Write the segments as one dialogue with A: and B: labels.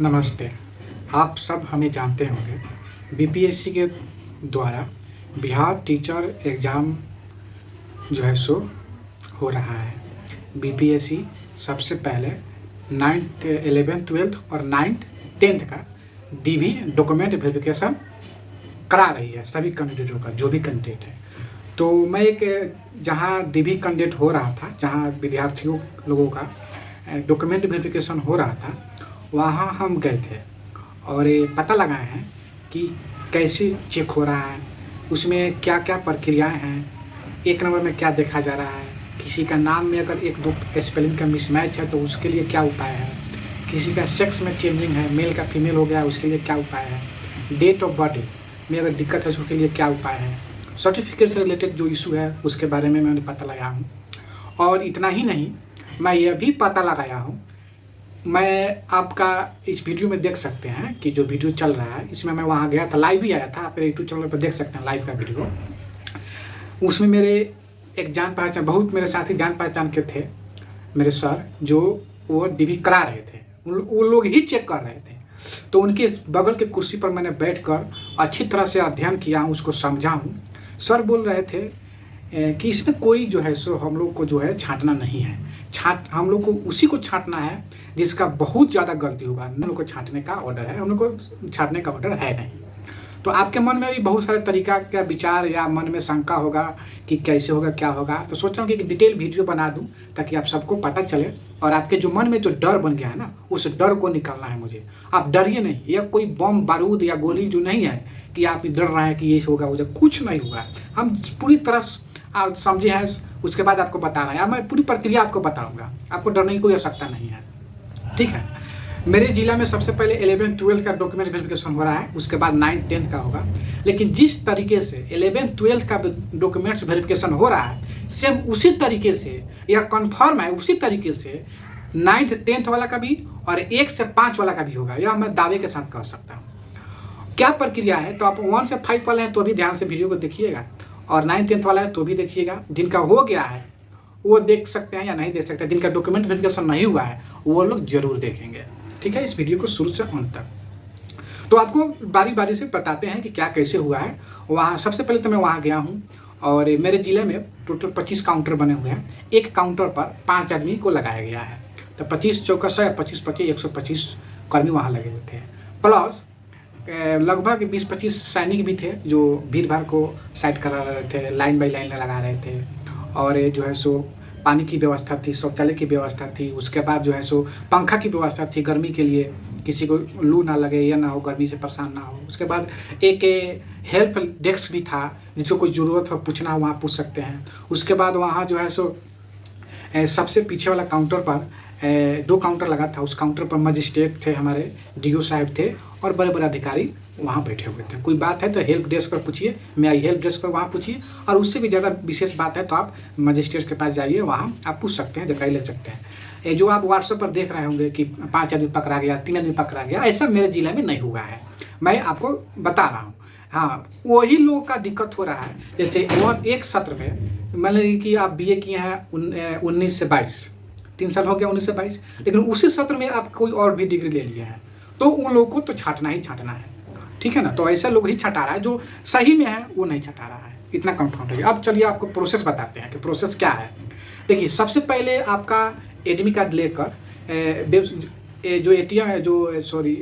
A: नमस्ते। आप सब हमें जानते होंगे बीपीएससी के द्वारा बिहार टीचर एग्ज़ाम जो है सो हो रहा है। बीपीएससी सबसे पहले 9th 11th 12th और 9th 10th का डीवी डॉक्यूमेंट वेरिफिकेशन करा रही है सभी कैंडिडेटों का, जो भी कैंडिडेट है। तो मैं एक जहाँ डीवी कैंडिडेट हो रहा था, जहाँ विद्यार्थियों लोगों का डॉक्यूमेंट वेरिफिकेशन हो रहा था, वहाँ हम गए थे और ये पता लगाए हैं कि कैसे चेक हो रहा है, उसमें क्या क्या प्रक्रियाएं हैं, एक नंबर में क्या देखा जा रहा है, किसी का नाम में अगर एक दो स्पेलिंग का मिसमैच है तो उसके लिए क्या उपाय है, किसी का सेक्स में चेंजिंग है, मेल का फीमेल हो गया उसके लिए क्या उपाय है, डेट ऑफ बर्थ में अगर दिक्कत है उसके लिए क्या उपाय है, सर्टिफिकेट से रिलेटेड जो इशू है उसके बारे में मैंने पता लगाया हूँ। और इतना ही नहीं, मैं यह भी पता लगाया हूँ, मैं आपका इस वीडियो में देख सकते हैं कि जो वीडियो चल रहा है इसमें मैं वहाँ गया था, लाइव ही आया था, आप यूट्यूब चैनल पर देख सकते हैं लाइव का वीडियो। उसमें मेरे एक जान पहचान, बहुत मेरे साथी जान पहचान के थे मेरे सर, जो वो डीवी करा रहे थे, वो लोग ही चेक कर रहे थे। तो उनके बगल के कुर्सी पर मैंने बैठकर अच्छी तरह से अध्ययन किया हूँ, उसको समझा हूँ। सर बोल रहे थे कि इसमें कोई जो है सो हम लोग को जो है छांटना नहीं है, हम लोग को उसी को छांटना है जिसका बहुत ज़्यादा गलती होगा। हम लोग को छांटने का ऑर्डर है, हम लोग को छांटने का ऑर्डर है नहीं। तो आपके मन में भी बहुत सारे तरीका का विचार या मन में शंका होगा कि कैसे होगा, क्या होगा। तो सोच रहा हूँ कि डिटेल वीडियो बना दूँ ताकि आप सबको पता चले, और आपके जो मन में जो डर बन गया है ना, उस डर को निकालना है मुझे। आप डरिए नहीं, यह कोई बम बारूद या गोली जो नहीं है कि आप डर रहे हैं कि ये होगा वो कुछ नहीं होगा। हम पूरी तरह आप समझे हैं, उसके बाद आपको बताना है, मैं पूरी प्रक्रिया आपको बताऊंगा, आपको डरने की कोई आवश्यकता नहीं है, ठीक है। मेरे जिला में सबसे पहले 11th 12th का डॉक्यूमेंट वेरिफिकेशन हो रहा है, उसके बाद 9th 10th का होगा। लेकिन जिस तरीके से 11th 12th का डॉक्यूमेंट्स वेरिफिकेशन हो रहा है, सेम उसी तरीके से यह कन्फर्म है, उसी तरीके से 9th 10th वाला का भी और 1 से 5 वाला का भी होगा, यह मैं दावे के साथ कह सकता हूँ। क्या प्रक्रिया है, तो आप 1 से 5 वाले हैं तो भी ध्यान से वीडियो को देखिएगा, और 9th 10th वाला है तो भी देखिएगा। जिनका हो गया है वो देख सकते हैं या नहीं देख सकते, जिनका डॉक्यूमेंट वेरिफिकेशन नहीं हुआ है वो लोग जरूर देखेंगे, ठीक है। इस वीडियो को शुरू से अंत तक तो आपको बारी बारी से बताते हैं कि क्या कैसे हुआ है। वहाँ सबसे पहले तो मैं वहाँ गया हूँ और मेरे ज़िले में टोटल 25 काउंटर बने हुए हैं। एक काउंटर पर 5 आदमी को लगाया गया है, तो 25 चौका 100, 25 25 125 कर्मी वहाँ लगे हुए थे। प्लस लगभग 20-25 सैनिक भी थे जो भीड़ भाड़ को साइड करा रहे थे, लाइन बाई लाइन लगा रहे थे। और जो है सो पानी की व्यवस्था थी, शौचालय की व्यवस्था थी, उसके बाद जो है सो पंखा की व्यवस्था थी गर्मी के लिए, किसी को लू ना लगे या ना हो, गर्मी से परेशान ना हो। उसके बाद एक हेल्प डेस्क भी था, जिसको कोई ज़रूरत हो पूछना हो वहाँ पूछ सकते हैं। उसके बाद वहाँ जो है सो सबसे पीछे वाला काउंटर पर 2 काउंटर लगा था, उस काउंटर पर मजिस्ट्रेट थे, हमारे डीओ साहब थे और बड़े बड़े अधिकारी वहाँ बैठे हुए थे। कोई बात है तो हेल्प डेस्क पर पूछिए, मैं हेल्प डेस्क पर वहाँ पूछिए, और उससे भी ज़्यादा विशेष बात है तो आप मजिस्ट्रेट के पास जाइए, वहाँ आप पूछ सकते हैं, जानकारी ले सकते हैं। ये जो आप व्हाट्सएप पर देख रहे होंगे कि 5 आदमी पकड़ा गया, 3 आदमी पकड़ा गया, ऐसा मेरे जिले में नहीं हुआ है, मैं आपको बता रहा हूँ। हाँ, वही लोगों का दिक्कत हो रहा है। जैसे और एक सत्र में मान लीजिए कि आप BA किए हैं 19 से 22, 3 साल हो गया 19 से 22, लेकिन उसी सत्र में आप कोई और भी डिग्री ले लिए हैं, तो उन लोगों को तो छांटना ही छांटना है, ठीक है ना। तो ऐसा लोग ही छटा रहा है, जो सही में है वो नहीं छटा रहा है, इतना कंफर्म है। अब चलिए आपको प्रोसेस बताते हैं कि प्रोसेस क्या है। देखिए, सबसे पहले आपका एडमिट कार्ड लेकर जो ATM है, जो सॉरी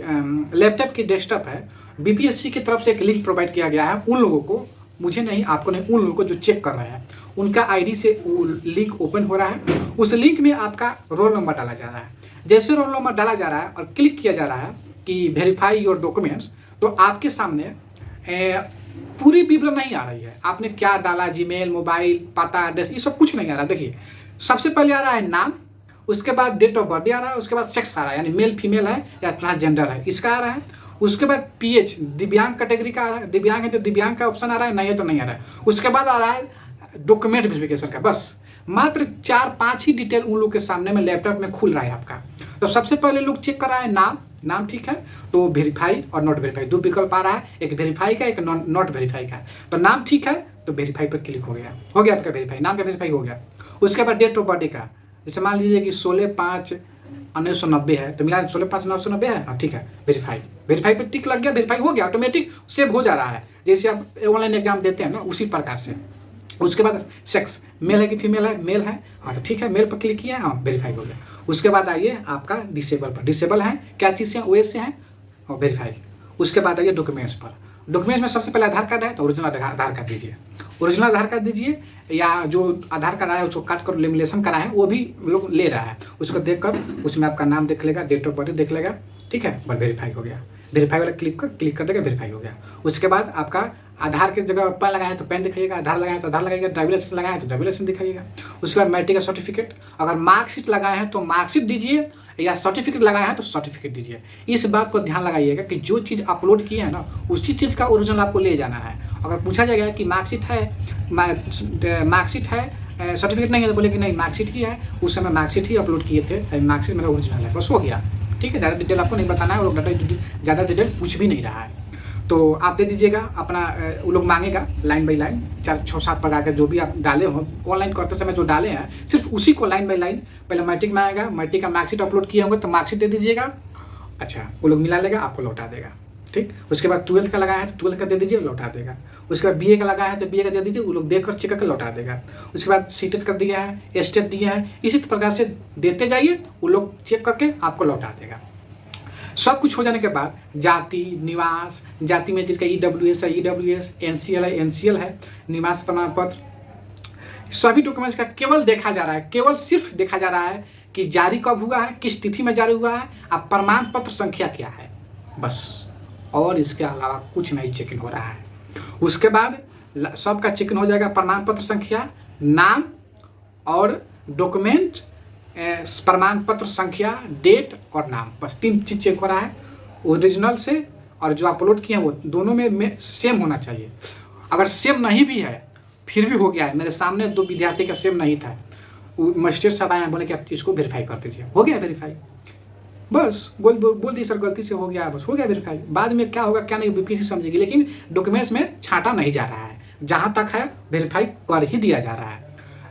A: लैपटॉप की डेस्कटॉप है, बीपीएससी की तरफ से एक लिंक प्रोवाइड किया गया है उन लोगों को, मुझे नहीं, आपको नहीं, उन लोगों को जो चेक कर रहे हैं, उनका ID से वो लिंक ओपन हो रहा है। उस लिंक में आपका रोल नंबर डाला जा रहा है। जैसे रोल नंबर डाला जा रहा है और क्लिक किया जा रहा है कि वेरीफाई योर डॉक्यूमेंट्स, तो आपके सामने पूरी विवरण नहीं आ रही है, आपने क्या डाला, जीमेल, मोबाइल, पता, एड्रेस, ये सब कुछ नहीं आ रहा। देखिए, सबसे पहले आ रहा है नाम, उसके बाद डेट ऑफ बर्थ आ रहा है, उसके बाद सेक्स आ रहा है, यानी मेल फीमेल है या ट्रांसजेंडर है, इसका आ रहा है। उसके बाद PH दिव्यांग कैटेगरी का आ रहा है, दिव्यांग है तो दिव्यांग का ऑप्शन आ रहा है, नहीं है तो नहीं आ रहा है। उसके बाद आ रहा है डॉक्यूमेंट वेरिफिकेशन का। बस मात्र 4-5 ही डिटेल उन लोग के सामने में लैपटॉप में खुल रहा है आपका। तो सबसे पहले लोग चेक कर रहा है नाम ठीक है, तो वेरीफाई और नॉट वेरीफाई 2 विकल्प आ रहा है, एक वेरीफाई का, एक नॉट वेरीफाई का। तो नाम ठीक है तो वेरीफाई पर क्लिक हो गया आपका वेरीफाई, नाम का वेरीफाई हो गया। उसके बाद डेट ऑफ बर्थडे का, जैसे मान लीजिए कि 16/5 990 है, तो मिला 16,5,990 है। हाँ ठीक है, वेरीफाई पे टिक लग गया, वेरीफाई हो गया, ऑटोमेटिक सेव हो जा रहा है, जैसे आप ऑनलाइन एग्जाम देते हैं ना उसी प्रकार से। उसके बाद सेक्स मेल है कि फीमेल है, मेल है, हाँ तो ठीक है, मेल पर क्लिक किया, हाँ वेरीफाई हो गया। उसके बाद आइए आपका डिसेबल पर, डिसेबल है क्या चीज़ से, ओएस से है और वेरीफाई। उसके बाद आइए डॉक्यूमेंट्स पर, डॉक्यूमेंट्स में सबसे पहले आधार कार्ड है तो ओरिजिनल आधार कार्ड दीजिए, ओरिजिनल आधार कार्ड दीजिए, या जो आधार कार्ड आया उसको काट कर लेमिनेशन करा है वो भी लोग ले रहा है, उसको देखकर उसमें आपका नाम देख लेगा, डेट ऑफ बर्थ देख लेगा, ठीक है, बस वेरीफाई हो गया। वेरीफाई वाला क्लिक कर देगा, वेरीफाई हो गया। उसके बाद आपका आधार की जगह पैन लगाए तो पैन दिखाइएगा, आधार लगाए तो आधार लगाएगा, ड्राइविंग लाइसेंस लगाए तो ड्राइविंग लाइसेंस दिखाइएगा। उसके बाद मैट्रिक का सर्टिफिकेट, अगर मार्कशीट लगाए हैं तो मार्कशीट दीजिए, या सर्टिफिकेट लगाए हैं तो सर्टिफिकेट दीजिए। इस बात को ध्यान लगाइएगा कि जो चीज़ अपलोड किए हैं ना उसी चीज़ का ओरिजिनल आपको ले जाना है। अगर पूछा जाएगा कि मार्कशीट है सर्टिफिकेट नहीं है तो बोले कि नहीं मार्कशीट ही है, उस समय मार्कशीट ही अपलोड किए थे, मार्कशीट मेरा ओरिजिनल है, बस हो गया, ठीक है। ज़्यादा डिटेल आपको नहीं बताना है, वो लोग ज़्यादा डिटेल पूछ भी नहीं रहा है, तो आप दे दीजिएगा अपना। वो लोग मांगेगा लाइन बाई लाइन 4-6-7 प्रकार के जो भी आप डाले हो ऑनलाइन करते समय जो डाले हैं सिर्फ उसी को लाइन बाई लाइन, पहले मैट्रिक में आएगा, मैट्रिक का मार्कशीट अपलोड किए होंगे तो मार्कशीट दे दीजिएगा, अच्छा वो लोग मिला लेगा, आपको लौटा देगा, ठीक। उसके बाद 12th का लगाया है तो 12th का दे दीजिए, लौटा देगा। उसके बाद BA का लगाया है तो BA का दे दीजिए, वो लोग देख कर चेक करके लौटा देगा। उसके बाद सीटेट कर दिया है, स्टेट दिया है, इसी प्रकार से देते जाइए, वो लोग चेक करके आपको लौटा देगा। सब कुछ हो जाने के बाद जाति, निवास, जाति में जिसका EWS है EWS, NCL है NCL है, निवास प्रमाण पत्र, सभी डॉक्यूमेंट्स का केवल देखा जा रहा है, केवल सिर्फ देखा जा रहा है कि जारी कब हुआ है, किस तिथि में जारी हुआ है, अब प्रमाण पत्र संख्या क्या है, बस, और इसके अलावा कुछ नहीं चेकिंग हो रहा है। उसके बाद सबका चेकिंग हो जाएगा, प्रमाण पत्र संख्या, नाम और डॉक्यूमेंट, प्रमाण पत्र संख्या, डेट और नाम, बस 3 चीज़ चेक हो रहा है। ओरिजिनल से और जो अपलोड किए हैं वो दोनों में सेम होना चाहिए। अगर सेम नहीं भी है फिर भी हो गया है, मेरे सामने 2 विद्यार्थी का सेम नहीं था, मजिस्ट्रेट साहब आए बोले कि आप इसको वेरीफाई कर दीजिए, हो गया वेरीफाई, बस बोल दी सर गलती से हो गया, बस हो गया वेरीफाई। बाद में क्या होगा क्या नहीं BPSC समझेगी, लेकिन डॉक्यूमेंट्स में छांटा नहीं जा रहा है, जहाँ तक है वेरीफाई कर ही दिया जा रहा है।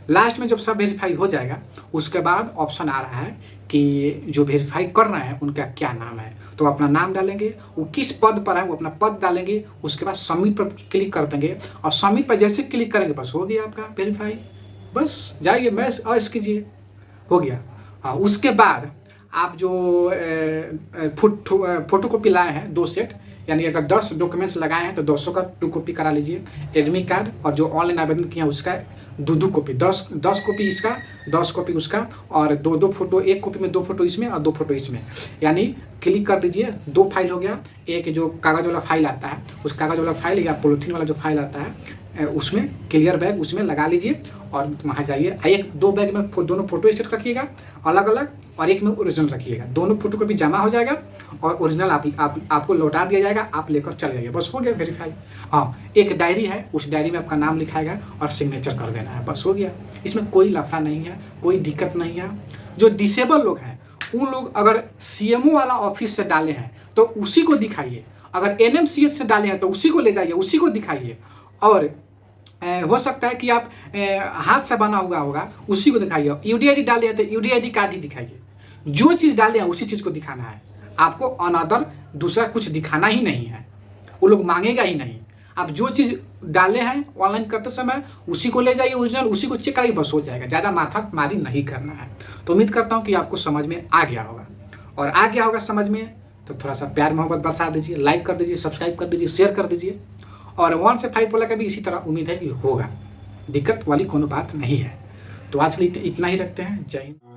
A: लास्ट में जब सब वेरीफाई हो जाएगा उसके बाद ऑप्शन आ रहा है कि जो वेरीफाई कर रहे हैं उनका क्या नाम है, तो अपना नाम डालेंगे, वो किस पद पर है वो अपना पद डालेंगे, उसके बाद सबमिट पर क्लिक कर देंगे, और सबमिट पर जैसे क्लिक करेंगे बस हो गया आपका वेरीफाई, बस जाइए मैस अस कीजिए, हो गया। उसके बाद आप जो फोटो कॉपी लाए हैं 2 सेट, यानी अगर 10 डॉक्यूमेंट्स लगाए हैं तो 200 का 2 कॉपी करा लीजिए, एडमिट कार्ड, और जो ऑनलाइन आवेदन किया है उसका 2 कॉपी, 10 कॉपी इसका, 10 कॉपी उसका, और 2 फोटो, एक कॉपी में 2 फोटो इसमें और 2 फोटो इसमें, यानी क्लिक कर दीजिए, 2 फाइल हो गया। एक जो कागज़ वाला फाइल आता है उस कागज़ वाला फाइल या पॉलीथीन वाला जो फाइल आता है उसमें क्लियर बैग उसमें लगा लीजिए और वहाँ जाइए। एक 2 बैग में दोनों फोटो स्टेट रखिएगा अलग अलग, और एक में ओरिजिनल रखिएगा, दोनों फोटो को भी जमा हो जाएगा और ओरिजिनल आपको लौटा दिया जाएगा, आप लेकर चले जाइए, बस हो गया वेरीफाई। हाँ, एक डायरी है, उस डायरी में आपका नाम लिखाएगा और सिग्नेचर कर देना है, बस हो गया। इसमें कोई लफड़ा नहीं है, कोई दिक्कत नहीं है। जो डिसेबल लोग हैं उन लोग अगर CMO वाला ऑफिस से डाले हैं तो उसी को दिखाइए, अगर NMCS से डाले हैं तो उसी को ले जाइए, उसी को दिखाइए, और हो सकता है कि आप हाथ से बना हुआ होगा उसी को दिखाइए। UDID डाले हैं तो UDID कार्ड ही दिखाइए, जो चीज़ डाले हैं उसी चीज़ को दिखाना है, आपको अनदर दूसरा कुछ दिखाना ही नहीं है, वो लोग मांगेगा ही नहीं। आप जो चीज़ डाले हैं ऑनलाइन करते समय उसी को ले जाइए ओरिजिनल, उसी को चेक करिए, बस हो जाएगा, ज़्यादा माथा मारी नहीं करना है। तो उम्मीद करता हूँ कि आपको समझ में आ गया होगा, और आ गया होगा समझ में तो थोड़ा सा प्यार मोहब्बत बरसा दीजिए, लाइक कर दीजिए, सब्सक्राइब कर दीजिए, शेयर कर दीजिए, और 1 से 5 वाला का भी इसी तरह उम्मीद है कि होगा, दिक्कत वाली कोनो बात नहीं है। तो आज के लिए इतना ही रखते हैं, जय हिंद।